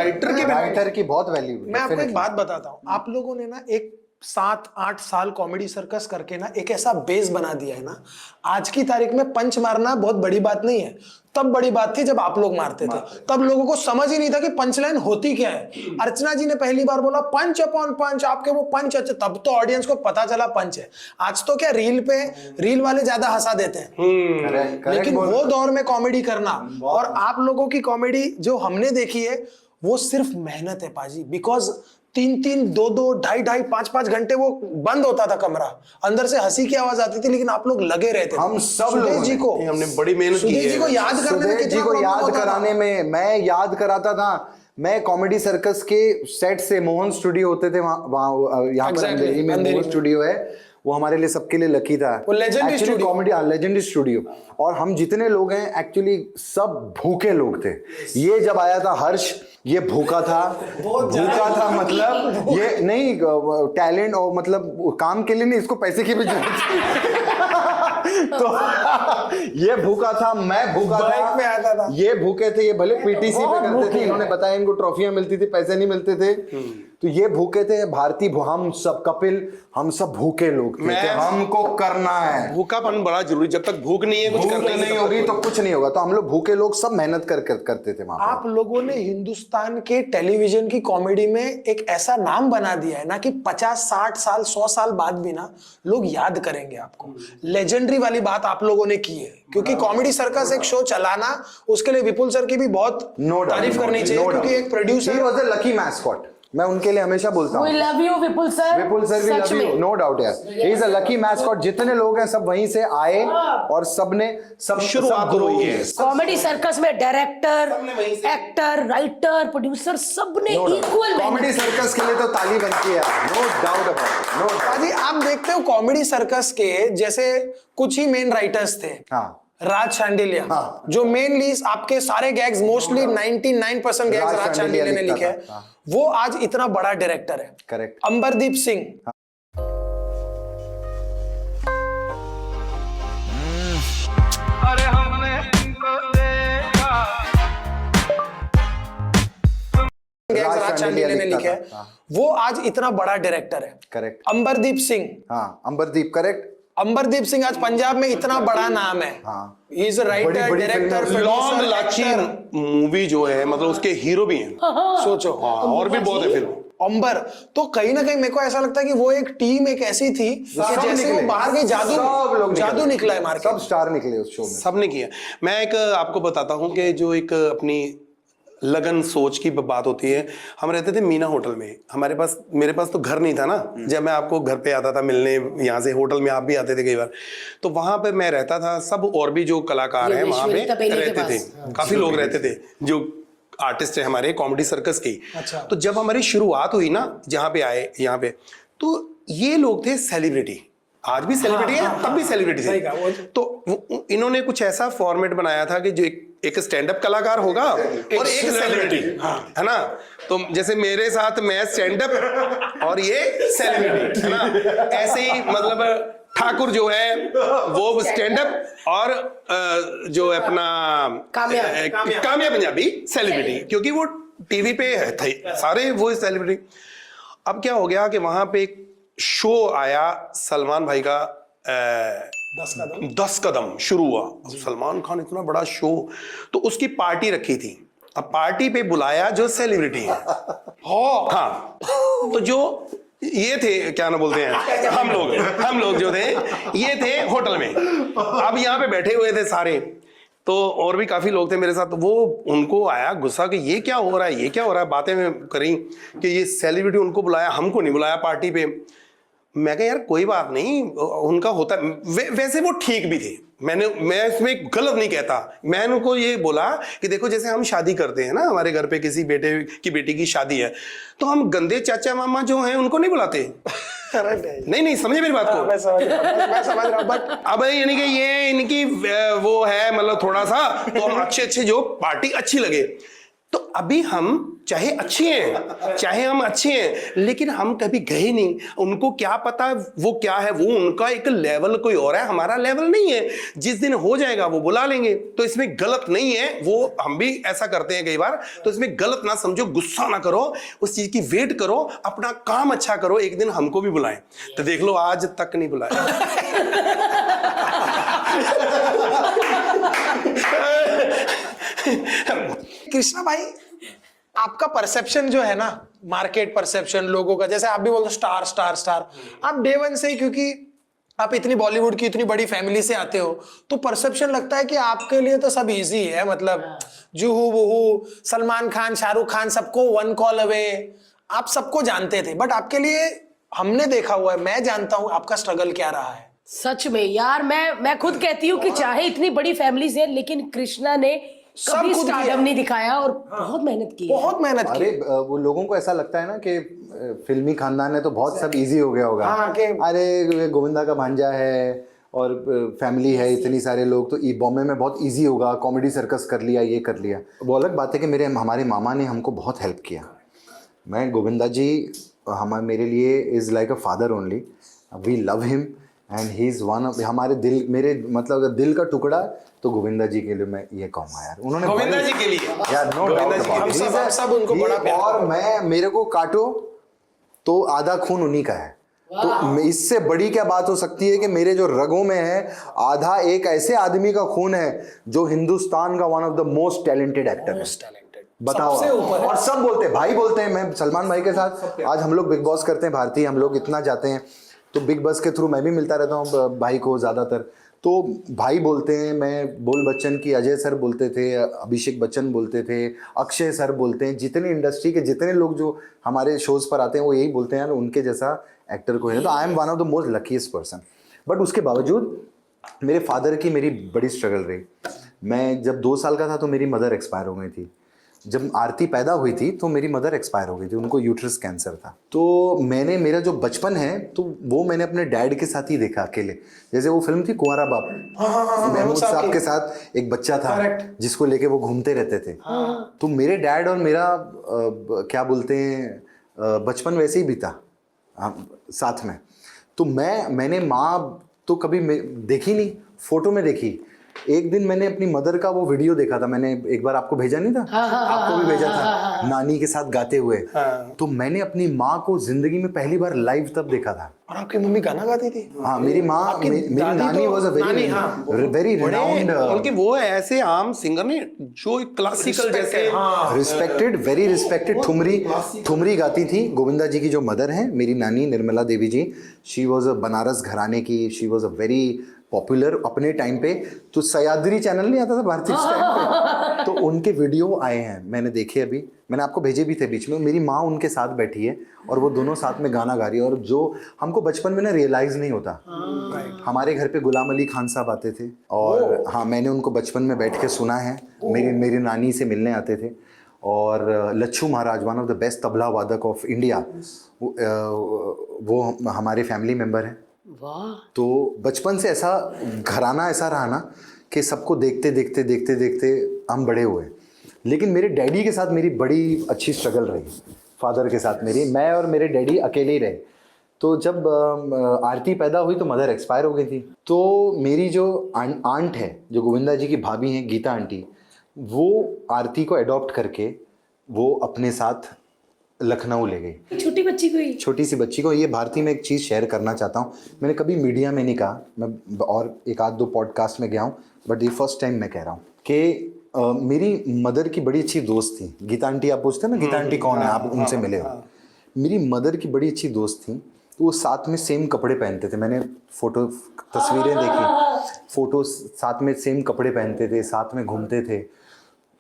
Writer की बहुत value. मैं आपको एक बात बताता हूँ, आप लोगों ने ना एक 7-8 साल कॉमेडी सर्कस करके ना एक ऐसा बेस बना दिया है ना, आज की तारीख में पंच मारना बहुत बड़ी बात नहीं है। तब बड़ी बात थी जब आप लोग मारते थे, तब लोगों को समझ ही नहीं था कि पंच लाइन होती क्या है। अर्चना जी ने पहली बार बोला पंच अपॉन पंच, आपके वो पंच अच्छे, तब तो ऑडियंस को पता चला पंच है। आज तो क्या रील वाले ज्यादा हंसा देते हैं, लेकिन वो दौर में कॉमेडी करना और आप लोगों की कॉमेडी जो हमने देखी है वो सिर्फ मेहनत है पाजी। बिकॉज 3-3, 2-2, 2.5-2.5, 5-5 घंटे वो बंद होता था कमरा, अंदर से हंसी की आवाज आती थी, लेकिन आप लोग लगे रहते थे। हम सब लोगों जी को हमने बड़ी मेहनत की है। जी को याद करने में, जी को याद कराने में, मैं याद कराता था। मैं कॉमेडी सर्कस के सेट से, मोहन स्टूडियो होते थे वहाँ यहाँ पर अंधेरी में मोहन स्टूडियो है, वो हमारे लिए सबके लिए लकी था। वो legendary studio, comedy legendary studio. और हम जितने लोग हैं एक्चुअली सब भूखे लोग थे। ये जब आया था हर्ष, ये भूखा था, मतलब ये नहीं टैलेंट और मतलब काम के लिए नहीं, इसको पैसे की भी जरूरत थी। तो ये भूखा था, मैं भूखा था, में आता था। ये भूखे थे, ये भले पीटीसी पे करते थे, इन्होंने बताया इनको ट्रॉफियां मिलती थी, पैसे नहीं मिलते थे, तो ये भूखे थे। भारती, हम सब, कपिल, हम सब भूखे लोग थे, हमको करना है। भूखापन बड़ा जरूरी, जब तक भूख नहीं है कुछ करना नहीं होगी तो कुछ नहीं होगा। तो हम लोग भूखे लोग सब मेहनत करते थे वहां। आप लोगों ने हिंदुस्तान के टेलीविजन की कॉमेडी में एक ऐसा नाम बना दिया है ना कि 50-60 साल 100 साल बाद भी ना लोग याद करेंगे आपको। लेजेंडरी वाली बात आप लोगों ने की है, क्योंकि कॉमेडी सर्कस एक शो चलाना, उसके लिए विपुल सर की भी बहुत तारीफ करनी चाहिए, क्योंकि एक producer was the lucky mascot. मैं उनके लिए हमेशा बोलता हूँ, We love you, Vipul sir we love you, no doubt यार। He is a lucky mascot. जितने लोग हैं सब वहीं से आए और सबने सब शुरुआत हुई है। कॉमेडी सर्कस में डायरेक्टर, एक्टर, राइटर, प्रोड्यूसर सबने इक्वल। कॉमेडी सर्कस के लिए तो ताली बनती है, no doubt about, no doubt. आप देखते हो कॉमेडी सर्कस के जैसे कुछ ही मेन राइटर्स थे। हाँ, राज शांडिलिया, जो मेनली आपके सारे गैग्स, मोस्टली 99% गैग्स राज शांडिलिया ने लिखे हैं, वो आज इतना बड़ा डायरेक्टर है। करेक्ट। अंबरदीप सिंह, अरे हमने तुमको देखा, गैग्स राज शांडिलिया ने लिखे हैं, वो आज इतना बड़ा डायरेक्टर है। करेक्ट। अंबरदीप सिंह, हाँ, अंबरदीप, करेक्ट। अंबरदीप सिंह आज पंजाब में इतना बड़ा नाम है। ही is a writer, director, long लाची मूवी जो है, मतलब उसके हीरो भी हैं। सोचो। और भी बहुत है फिल्म। अंबर तो कहीं ना कहीं मेरे को ऐसा लगता है कि वो एक टीम एक ऐसी थी कि जैसे वो बाहर गई, जादू निकला है मार्केट, सब स्टार निकले उस शो में, सबने किया। मैं एक आपको बताता हूँ कि जो एक अपनी लगन सोच की बात होती है। हम रहते थे मीना होटल में, मेरे पास तो घर नहीं था ना, जब मैं आपको घर पे आता था मिलने, यहाँ से होटल में आप भी आते थे कई बार, तो वहां पे मैं रहता था, सब और भी जो कलाकार हैं वहां पे रहते थे, काफी लोग रहते थे जो आर्टिस्ट है हमारे कॉमेडी सर्कस के। अच्छा। तो जब हमारी शुरुआत हुई ना, जहाँ पे आए यहाँ पे, तो ये लोग थे सेलिब्रिटी, आज भी सेलिब्रिटी है, तब भी सेलिब्रिटी थे। तो इन्होंने कुछ ऐसा फॉर्मेट बनाया था कि जो एक स्टैंड अप कलाकार होगा और एक सेलिब्रिटी, है ना। तो जैसे मेरे साथ मैं स्टैंड अप और ये सेलिब्रिटी, है ना। ऐसे ही मतलब ठाकुर जो है वो स्टैंड अप और जो अपना कामया पंजाबी सेलिब्रिटी, क्योंकि वो टीवी पे थे सारे वो सेलिब्रिटी। अब क्या हो गया कि वहां पे एक शो आया सलमान भाई का, 10 कदम शुरू हुआ। अब सलमान खान इतना बड़ा शो, तो उसकी पार्टी रखी थी। अब पार्टी पे बुलाया जो सेलिब्रिटी है, हाँ, तो जो ये थे, क्या ना बोलते हैं, हम लोग जो थे, ये थे होटल में। अब यहाँ पे बैठे हुए थे सारे, तो और भी काफी लोग थे मेरे साथ। वो उनको आया गुस्सा कि ये क्या हो रहा है, ये क्या हो रहा है। बातें में करी कि ये सेलिब्रिटी उनको बुलाया, हमको नहीं बुलाया पार्टी पे। मैं कहा यार कोई बात नहीं, उनका होता वैसे वो ठीक भी थे, मैं इसमें गलत नहीं कहता। मैं उनको ये बोला कि देखो जैसे हम शादी करते हैं ना, हमारे घर पे किसी बेटी की शादी है, तो हम गंदे चाचा मामा जो हैं उनको नहीं बुलाते। नहीं समझे मेरी बात को। मैं समझ रहा हूँ, बट अब यानी कि ये इनकी वो है, मतलब थोड़ा सा तो हम अच्छे जो पार्टी अच्छी लगे। तो अभी हम चाहे अच्छे हैं, चाहे हम अच्छे हैं, लेकिन हम कभी गए नहीं। उनको क्या पता वो क्या है, वो उनका एक लेवल कोई और है, हमारा लेवल नहीं है। जिस दिन हो जाएगा वो बुला लेंगे, तो इसमें गलत नहीं है। वो हम भी ऐसा करते हैं कई बार, तो इसमें गलत ना समझो, गुस्सा ना करो, उस चीज की वेट करो, अपना काम अच्छा करो, एक दिन हमको भी बुलाएं। तो देख लो आज तक नहीं बुलाया। कृष्णा भाई, आपका परसेप्शन जो है ना, मार्केट परसेप्शन लोगों का, जैसे आप भी बोलते हो स्टार स्टार स्टार, आप डे वन से ही, क्योंकि आप इतनी बॉलीवुड की इतनी बड़ी फैमिली से आते हो, तो परसेप्शन लगता है कि आपके लिए तो सब इजी है, मतलब जुहू वुहू, सलमान खान, शाहरुख खान, सबको वन कॉल अवे, आप सबको जानते थे। बट आपके लिए हमने देखा हुआ है, मैं जानता हूं आपका स्ट्रगल क्या रहा है। सच में यार, मैं खुद कहती हूँ कि चाहे इतनी बड़ी फैमिली से, लेकिन कृष्णा ने सब कभी खुद स्टारडम किया। नहीं दिखाया और बहुत मेहनत की है। बहुत मेहनत की। अरे वो लोगों को ऐसा लगता है ना कि फिल्मी खानदान है तो बहुत सब इजी हो गया होगा। हाँ, कि- अरे गोविंदा का भांजा है और फैमिली है, इतनी सारे लोग, तो बॉम्बे में बहुत इजी होगा, कॉमेडी सर्कस कर लिया, ये कर लिया। वो अलग बात है कि हमारे मामा ने हमको बहुत हेल्प किया। मैं गोविंदा जी मेरे लिए is like a father only. We love him and he is one of हमारे दिल, मेरे मतलब अगर दिल का टुकड़ा तो गोविंदा जी के लिए मैं ये कहूँगा यार। उन्होंने गोविंदा जी के लिए यार नो गोविंदा डाउट जी के अबाउट लिए। हम सब उनको बड़ा प्यार और मैं, मेरे को काटो तो आधा खून उन्हीं का है, तो इससे बड़ी क्या बात हो सकती है कि मेरे जो रगों में है आधा एक ऐसे आदमी का खून है जो हिंदुस्तान का one of the most talented actor है। बताओ सबसे ऊपर है। और सब बोलते हैं, भाई बोलते हैं। मैं सलमान भाई के साथ आज हम लोग बिग बॉस करते हैं, भारतीय हम लोग इतना जाते हैं, तो बिग बॉस के थ्रू मैं भी मिलता रहता हूँ भाई को ज़्यादातर। तो भाई बोलते हैं, मैं बोल बच्चन की अजय सर बोलते थे, अभिषेक बच्चन बोलते थे, अक्षय सर बोलते हैं, जितने इंडस्ट्री के जितने लोग जो हमारे शोज़ पर आते हैं वो यही बोलते हैं उनके जैसा एक्टर को है। तो I am one of the most luckiest person. But उसके बावजूद मेरे फादर की मेरी बड़ी स्ट्रगल रही। मैं जब 2 साल का था तो मेरी मदर एक्सपायर हो गई थी। जब आरती पैदा हुई थी तो मेरी मदर एक्सपायर हो गई थी, उनको यूट्रस कैंसर था। तो मैंने, मेरा जो बचपन है तो वो मैंने अपने डैड के साथ ही देखा अकेले। जैसे वो फिल्म थी कुंवारा बाप, महमूद साहब के साथ एक बच्चा था जिसको लेके वो घूमते रहते थे। तो मेरे डैड और मेरा क्या बोलते हैं बचपन वैसे ही बीता साथ में। तो मैंने माँ तो कभी देखी नहीं, फोटो में देखी। एक दिन मैंने अपनी मदर का वो वीडियो देखा था, मैंने एक बार आपको भेजा नहीं था? आपको भी भेजा था, नानी के साथ गाते हुए। तो मैंने अपनी माँ को जिंदगी में पहली बार लाइव तब देखा था। और आपकी मम्मी गाना गाती थी? हाँ, मेरी माँ, मेरी नानी वाज अ वेरी रिनाउंड, बल्कि वो ऐसे आम सिंगर नहीं जो क्लासिकल जैसे रिस्पेक्टेड, वेरी रिस्पेक्टेड। ठुमरी गाती थी। गोविंदा जी की जो मदर है मेरी नानी निर्मला देवी जी, शी वाज अ बनारस घराने की, she was a very popular अपने टाइम पे। तो सयाद्री चैनल नहीं आता था भारतीय टाइम पे, तो उनके वीडियो आए हैं, मैंने देखे, अभी मैंने आपको भेजे भी थे बीच में। मेरी माँ उनके साथ बैठी है और वो दोनों साथ में गाना गा रही है। और जो हमको बचपन में ना रियलाइज नहीं होता, हमारे घर पे गुलाम अली खान साहब आते थे और हाँ, मैंने उनको बचपन में बैठ के सुना है। मेरी नानी से मिलने आते थे। और Lachhu Maharaj, one of the best tabla वादक ऑफ इंडिया, वो हमारे फैमिली मेम्बर हैं। वाह। तो बचपन से ऐसा घराना ऐसा रहा ना कि सबको देखते देखते देखते देखते हम बड़े हुए। लेकिन मेरे डैडी के साथ मेरी बड़ी अच्छी स्ट्रगल रही, फादर के साथ मेरी। मैं और मेरे डैडी अकेले ही रहे। तो जब आरती पैदा हुई तो मदर एक्सपायर हो गई थी। तो मेरी जो आंट है, जो गोविंदा जी की भाभी हैं, गीता आंटी, वो आरती को अडॉप्ट करके वो अपने साथ लखनऊ ले गई। छोटी बच्ची को ही? छोटी सी बच्ची को। ये भारती में एक चीज़ शेयर करना चाहता हूँ, मैंने कभी मीडिया में नहीं कहा, मैं और एक आध दो पॉडकास्ट में गया हूँ, बट ये फर्स्ट टाइम मैं कह रहा हूँ कि मेरी मदर की बड़ी अच्छी दोस्त थी गीता आंटी। आप पूछते हैं ना गीता आंटी कौन है, आप उनसे मिले हो। मेरी मदर की बड़ी अच्छी दोस्त थी, तो वो साथ में सेम कपड़े पहनते थे। मैंने फोटो तस्वीरें देखी, फोटो साथ में सेम कपड़े पहनते थे, साथ में घूमते थे।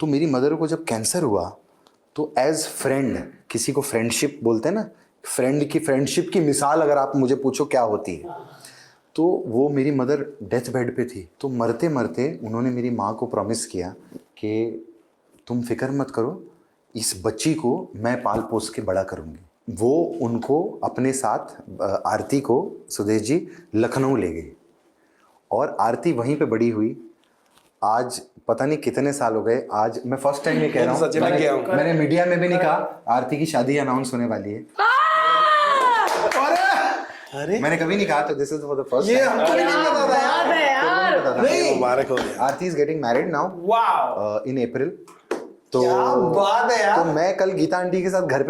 तो मेरी मदर को जब कैंसर हुआ तो एज फ्रेंड, किसी को फ्रेंडशिप बोलते हैं ना, फ्रेंडशिप की मिसाल अगर आप मुझे पूछो क्या होती है, तो वो मेरी मदर डेथ बेड पे थी। तो मरते मरते उन्होंने मेरी माँ को प्रॉमिस किया कि तुम फिक्र मत करो, इस बच्ची को मैं पाल पोस के बड़ा करूँगी। वो उनको अपने साथ, आरती को सुदेश जी लखनऊ ले गई और आरती वहीं पे बड़ी हुई। आज पता नहीं कितने साल हो गए, आज मैं फर्स्ट टाइम ये कह रहा सच में हूँ, गया हूँ। मैंने मीडिया में भी नहीं कहा आरती की शादी अनाउंस होने वाली है, अरे मैंने कभी नहीं कहा, तो this is for the first ये टाइम। हमको भी नहीं पता था यार। बात है यार। नहीं, मुबारक हो गया। आरती इज गेटिंग मैरिड नाउ वाह, इन अप्रैल। तो क्या बात है यार। तो मैं कल गीता आंटी के साथ घर पे